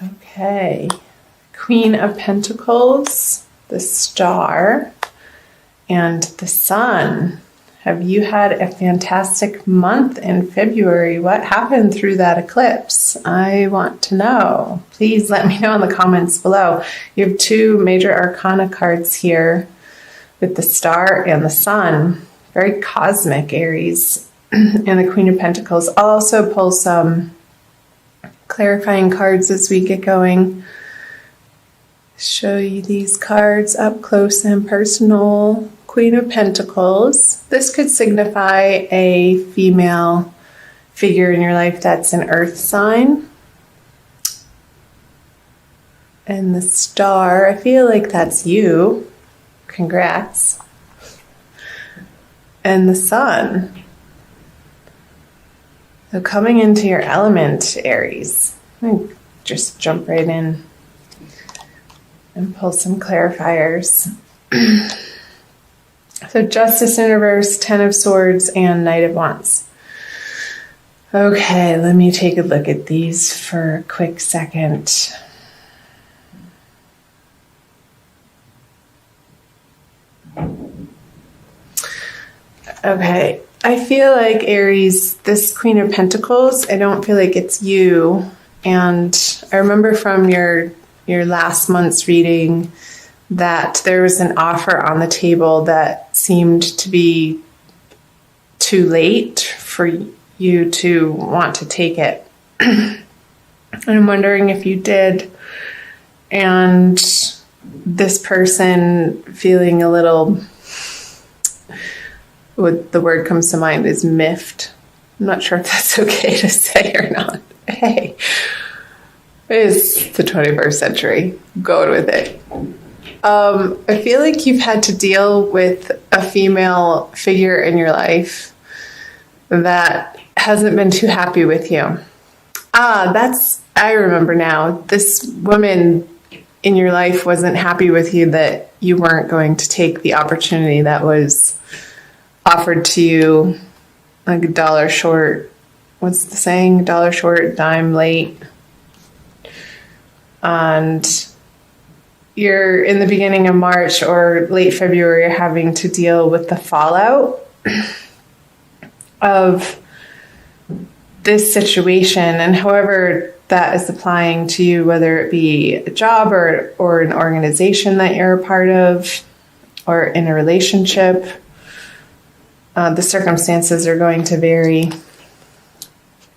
Okay. Queen of Pentacles, the Star, and the Sun. Have you had a fantastic month in February? What happened through that eclipse? I want to know. Please let me know in the comments below. You have two major arcana cards here with the Star and the Sun. Very cosmic, Aries, and the Queen of Pentacles. I'll also pull some clarifying cards as we get going. Show you these cards up close and personal. Queen of Pentacles. This could signify a female figure in your life that's an earth sign. And the Star, I feel like that's you. Congrats. And the Sun. So coming into your element, Aries. I'm going to just jump right in and pull some clarifiers. So Justice in reverse, Ten of Swords, and Knight of Wands. Okay, let me take a look at these for a quick second. Okay, I feel like Aries, this Queen of Pentacles, I don't feel like it's you. And I remember from your last month's reading that there was an offer on the table that seemed to be too late for you to want to take it. And I'm wondering if you did. And this person feeling a little, what the word comes to mind is miffed. I'm not sure if that's okay to say or not. Hey, it's the 21st century. Go with it. I feel like you've had to deal with a female figure in your life that hasn't been too happy with you. I remember now. This woman in your life wasn't happy with you that you weren't going to take the opportunity that was offered to you, like a dollar short. What's the saying? Dollar short, dime late. And you're in the beginning of March or late February having to deal with the fallout of this situation, and however that is applying to you, whether it be a job or an organization that you're a part of or in a relationship, the circumstances are going to vary,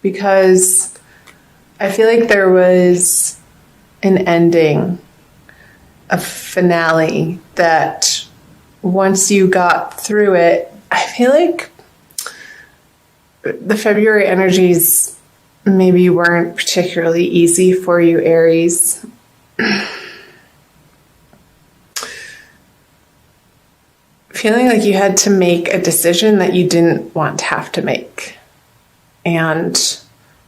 because I feel like there was an ending, a finale, that once you got through it, I feel like the February energies maybe weren't particularly easy for you, Aries. Feeling like you had to make a decision that you didn't want to have to make. And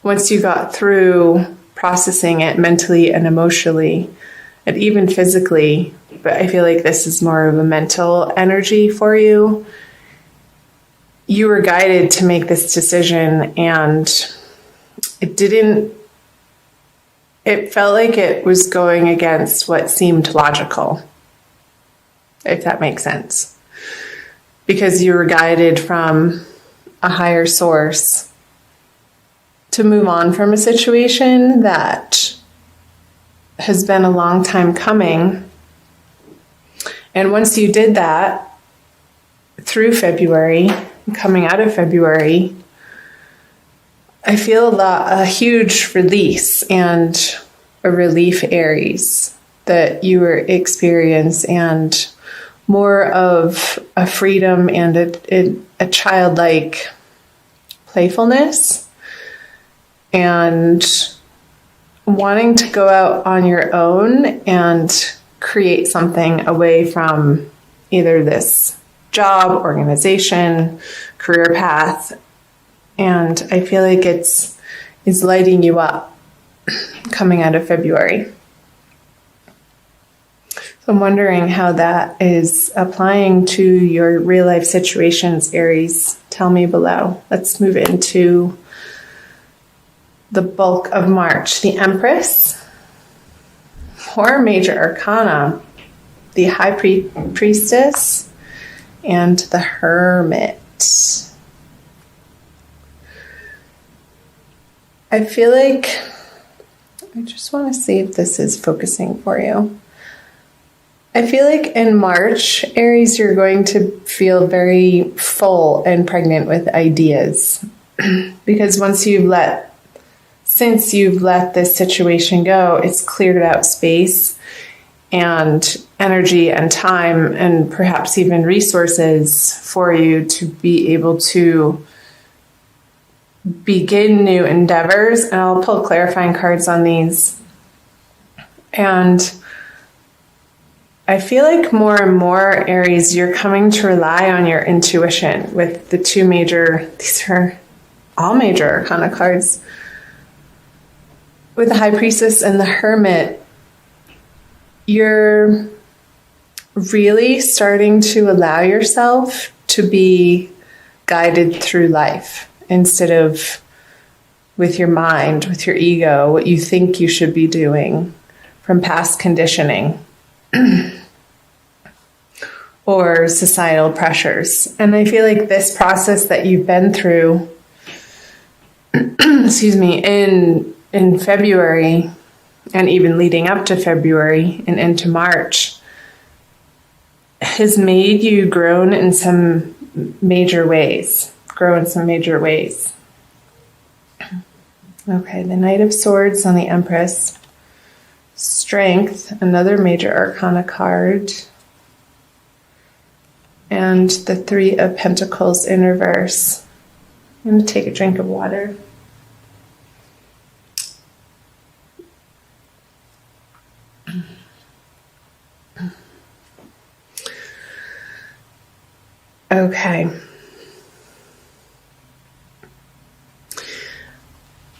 once you got through processing it mentally and emotionally, and even physically, but I feel like this is more of a mental energy for you, you were guided to make this decision, and it felt like it was going against what seemed logical, if that makes sense. Because you were guided from a higher source to move on from a situation that has been a long time coming. And once you did that through February, coming out of February, I feel a huge release and a relief, Aries, that you were experiencing, and more of a freedom and a childlike playfulness, and wanting to go out on your own and create something away from either this job, organization, career path. And I feel like it's lighting you up coming out of February. So I'm wondering how that is applying to your real life situations, Aries. Tell me below. Let's move into the bulk of March. The Empress, 4 major arcana, the High Priestess and the Hermit. I feel like, I just want to see if this is focusing for you. I feel like in March, Aries, you're going to feel very full and pregnant with ideas. Because since you've let this situation go, it's cleared out space and energy and time and perhaps even resources for you to be able to begin new endeavors. And I'll pull clarifying cards on these. And I feel like more and more, Aries, you're coming to rely on your intuition with the 2 major, these are all major arcana cards. With the High Priestess and the Hermit, you're really starting to allow yourself to be guided through life instead of with your mind, with your ego, what you think you should be doing from past conditioning or societal pressures. And I feel like this process that you've been through, excuse me, in February and even leading up to February and into March has made you grow in some major ways. Okay, the Knight of Swords on the Empress. Strength, another major arcana card. And the 3 of Pentacles in reverse. I'm going to take a drink of water. Okay.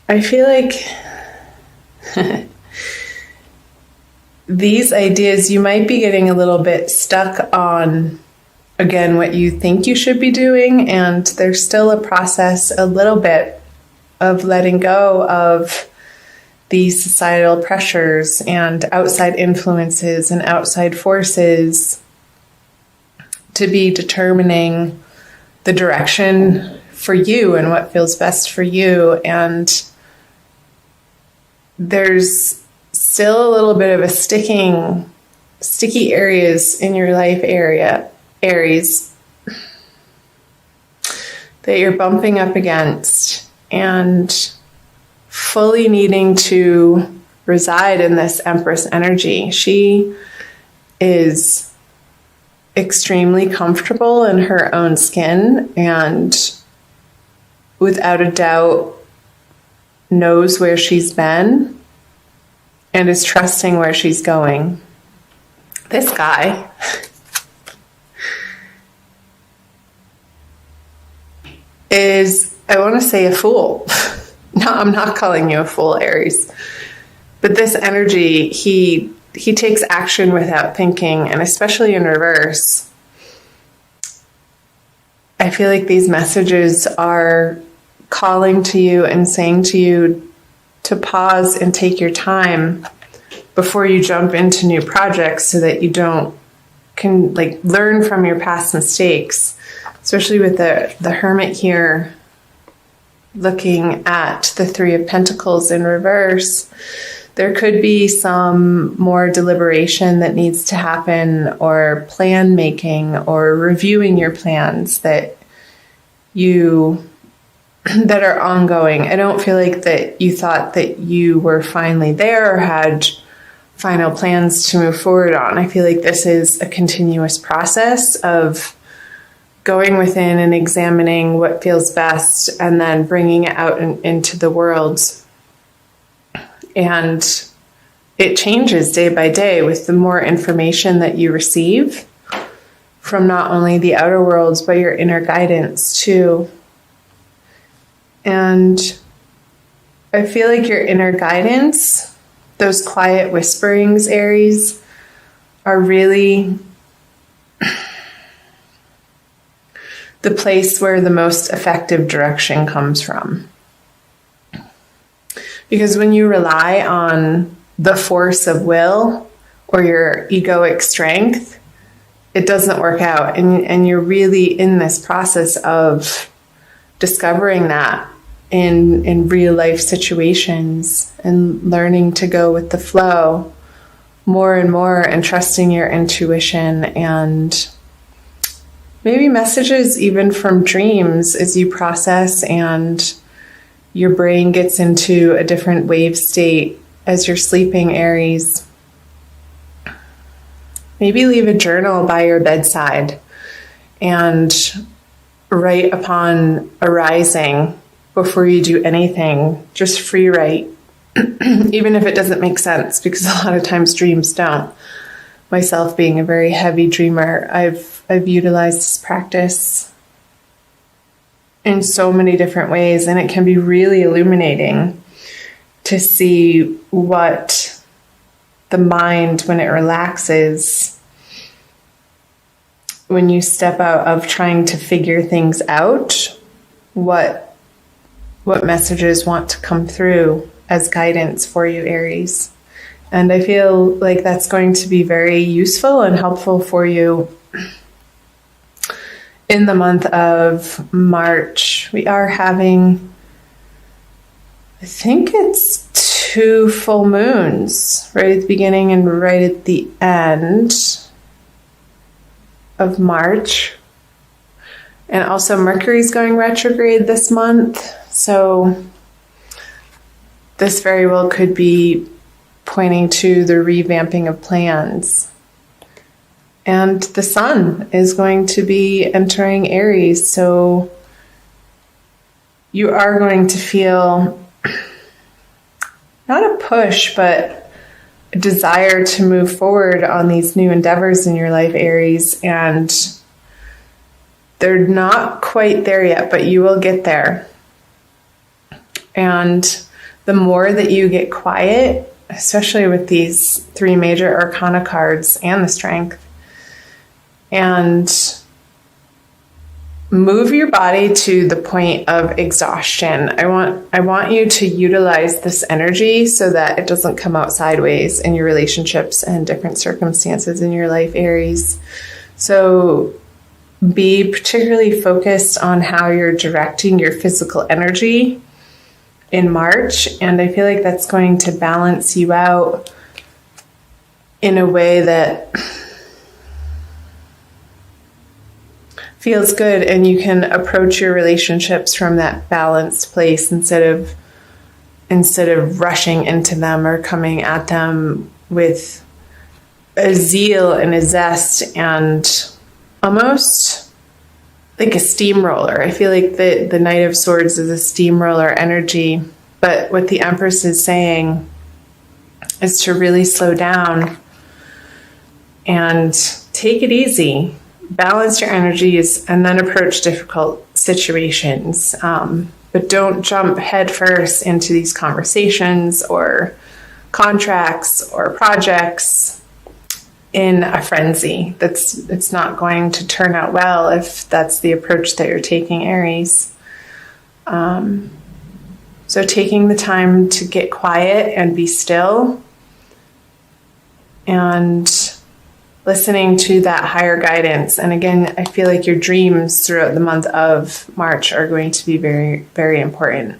I feel like these ideas, you might be getting a little bit stuck on, again, what you think you should be doing, and there's still a process, a little bit of letting go of these societal pressures and outside influences and outside forces to be determining the direction for you and what feels best for you. And there's still a little bit of a sticky areas in your life area, Aries, that you're bumping up against and fully needing to reside in this Empress energy. She is extremely comfortable in her own skin and without a doubt knows where she's been and is trusting where she's going. This guy is, I want to say, a fool. No, I'm not calling you a fool, Aries. But this energy, he takes action without thinking, and especially in reverse. I feel like these messages are calling to you and saying to you to pause and take your time before you jump into new projects so that you can learn from your past mistakes, especially with the Hermit here looking at the 3 of Pentacles in reverse. There could be some more deliberation that needs to happen, or plan making, or reviewing your plans that are ongoing. I don't feel like that you thought that you were finally there or had final plans to move forward on. I feel like this is a continuous process of going within and examining what feels best and then bringing it out into the world. And it changes day by day with the more information that you receive from not only the outer worlds, but your inner guidance too. And I feel like your inner guidance, those quiet whisperings, Aries, are really the place where the most effective direction comes from. Because when you rely on the force of will or your egoic strength, it doesn't work out. And you're really in this process of discovering that in real life situations and learning to go with the flow more and more and trusting your intuition and maybe messages even from dreams as you process and your brain gets into a different wave state as you're sleeping, Aries. Maybe leave a journal by your bedside and write upon arising before you do anything. Just free write, even if it doesn't make sense, because a lot of times dreams don't. Myself being a very heavy dreamer, I've utilized this practice in so many different ways, and it can be really illuminating to see what the mind, when it relaxes, when you step out of trying to figure things out, what messages want to come through as guidance for you, Aries. And I feel like that's going to be very useful and helpful for you in the month of March. We are having, I think it's 2 full moons right at the beginning and right at the end of March. And also Mercury's going retrograde this month. So this very well could be pointing to the revamping of plans. And the sun is going to be entering Aries. So you are going to feel not a push, but a desire to move forward on these new endeavors in your life, Aries. And they're not quite there yet, but you will get there. And the more that you get quiet, especially with these 3 major arcana cards and the strength, and move your body to the point of exhaustion. I want you to utilize this energy so that it doesn't come out sideways in your relationships and different circumstances in your life, Aries. So be particularly focused on how you're directing your physical energy in March, and I feel like that's going to balance you out in a way that feels good, and you can approach your relationships from that balanced place instead of rushing into them or coming at them with a zeal and a zest and almost like a steamroller. I feel like the Knight of Swords is a steamroller energy, but what the Empress is saying is to really slow down and take it easy. Balance your energies and then approach difficult situations. But don't jump headfirst into these conversations or contracts or projects in a frenzy. It's not going to turn out well if that's the approach that you're taking, Aries. So taking the time to get quiet and be still and listening to that higher guidance. And again, I feel like your dreams throughout the month of March are going to be very, very important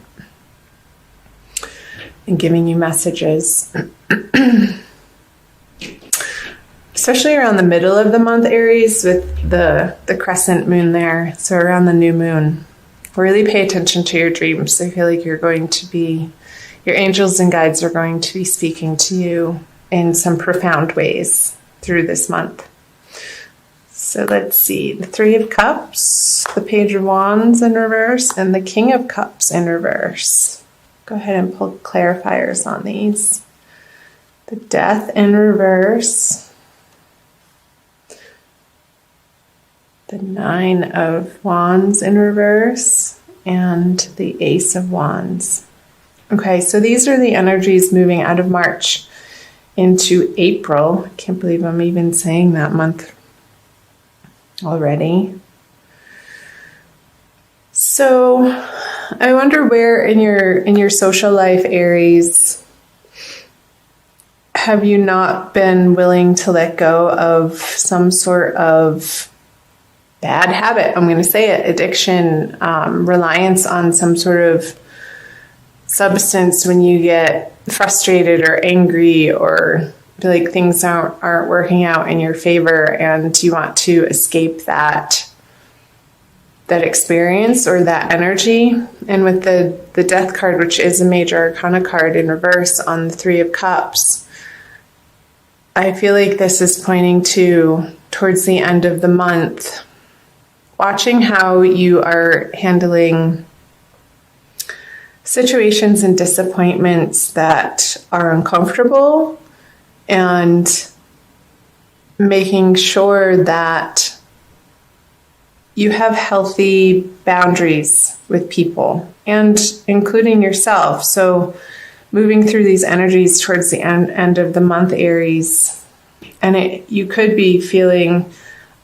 in giving you messages. Especially around the middle of the month, Aries, with the crescent moon there. So around the new moon, really pay attention to your dreams. I feel like your angels and guides are going to be speaking to you in some profound ways through this month. So let's see, the 3 of Cups, the Page of Wands in reverse, and the King of Cups in reverse. Go ahead and pull clarifiers on these. The Death in reverse, the 9 of Wands in reverse, and the Ace of Wands. Okay, so these are the energies moving out of March into April. I can't believe I'm even saying that month already. So I wonder where in your social life, Aries, have you not been willing to let go of some sort of bad habit? I'm going to say it, addiction, reliance on some sort of substance when you get frustrated or angry or feel like things aren't working out in your favor and you want to escape that experience or that energy. And with the Death card, which is a major arcana card in reverse on the Three of Cups, I feel like this is pointing to, towards the end of the month, watching how you are handling situations and disappointments that are uncomfortable, and making sure that you have healthy boundaries with people, and including yourself. So moving through these energies towards the end of the month, Aries, and you could be feeling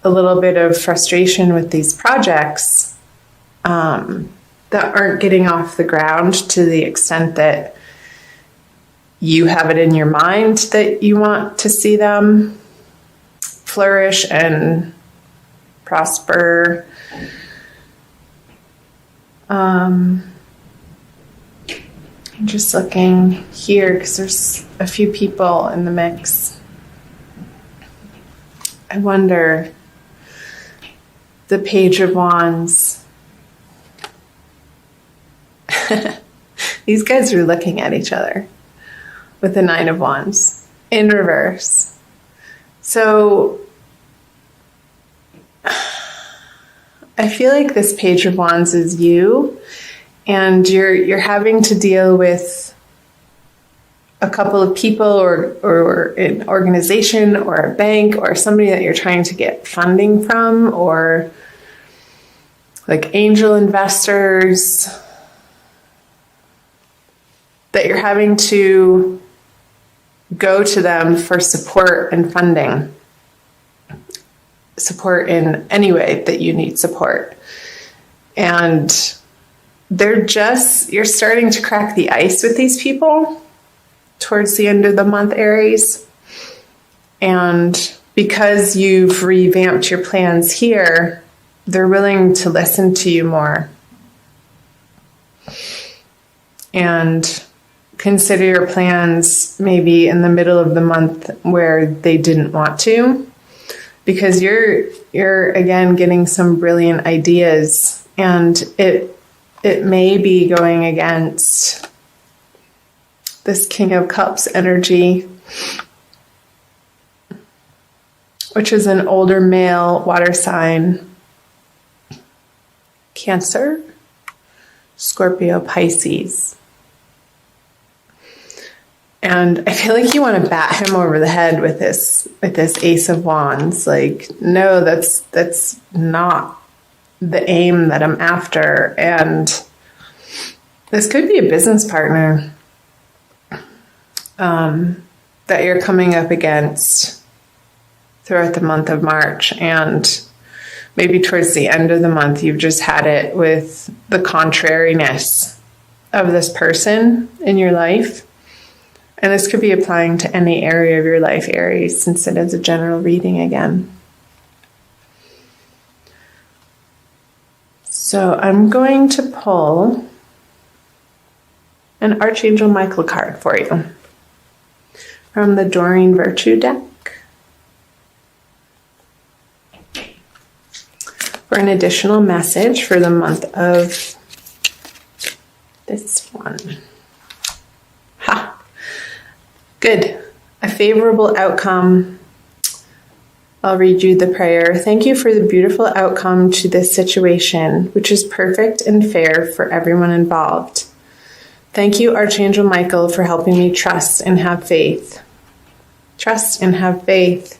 a little bit of frustration with these projects that aren't getting off the ground to the extent that you have it in your mind that you want to see them flourish and prosper. I'm just looking here because there's a few people in the mix. I wonder, the Page of Wands. These guys are looking at each other with the Nine of Wands in reverse. So I feel like this Page of Wands is you, and you're having to deal with a couple of people or an organization or a bank or somebody that you're trying to get funding from, or like angel investors that you're having to go to them for support and funding. Support in any way that you need support. And you're starting to crack the ice with these people towards the end of the month, Aries. And because you've revamped your plans here, they're willing to listen to you more and consider your plans maybe in the middle of the month where they didn't want to, because you're again getting some brilliant ideas, and it may be going against this King of Cups energy, which is an older male water sign. Cancer, Scorpio, Pisces. And I feel like you want to bat him over the head with this Ace of Wands. Like, no, that's not the aim that I'm after. And this could be a business partner that you're coming up against throughout the month of March. And maybe towards the end of the month, you've just had it with the contrariness of this person in your life. And this could be applying to any area of your life, Aries, since it is a general reading again. So I'm going to pull an Archangel Michael card for you from the Doreen Virtue deck for an additional message for the month of this one. Ha! Good. A favorable outcome. I'll read you the prayer. Thank you for the beautiful outcome to this situation, which is perfect and fair for everyone involved. Thank you, Archangel Michael, for helping me trust and have faith. Trust and have faith.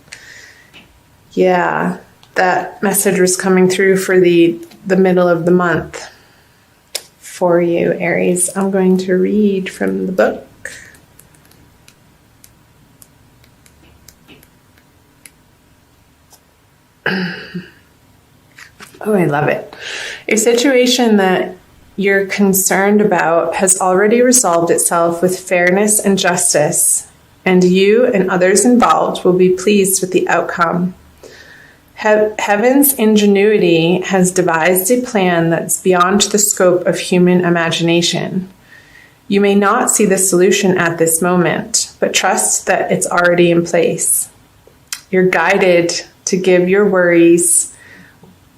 Yeah, that message was coming through for the middle of the month for you, Aries. I'm going to read from the book. Oh, I love it. A situation that you're concerned about has already resolved itself with fairness and justice and you and others involved will be pleased with the outcome. Heaven's ingenuity has devised a plan that's beyond the scope of human imagination. You may not see the solution at this moment, but trust that it's already in place. You're guided to give your worries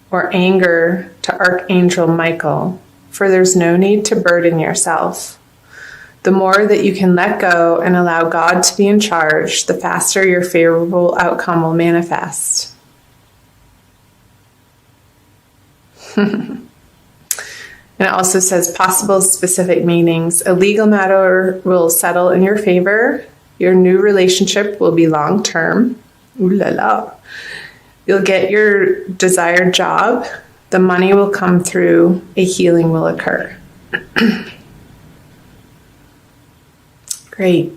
or anger to Archangel Michael, for there's no need to burden yourself. The more that you can let go and allow God to be in charge, the faster your favorable outcome will manifest. And it also says possible specific meanings. A legal matter will settle in your favor. Your new relationship will be long-term. Ooh la la. You'll get your desired job. The money will come through. A healing will occur. Great.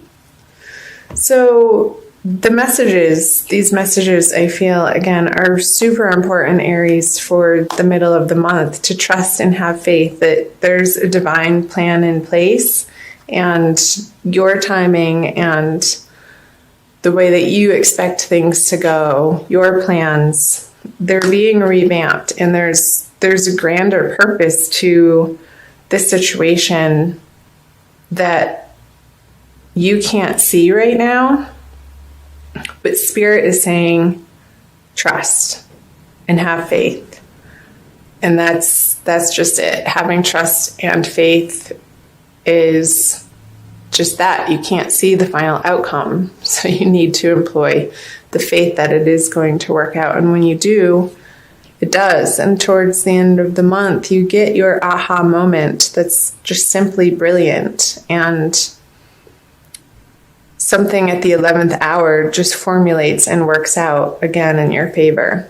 So these messages I feel, again, are super important, Aries, for the middle of the month, to trust and have faith that there's a divine plan in place, and your timing and the way that you expect things to go, your plans, they're being revamped, and there's a grander purpose to this situation that you can't see right now. But Spirit is saying, trust and have faith. And that's just it. Having trust and faith is just that. You can't see the final outcome. So you need to employ the faith that it is going to work out. And when you do, it does. And towards the end of the month, you get your aha moment that's just simply brilliant. And something at the 11th hour just formulates and works out again in your favor.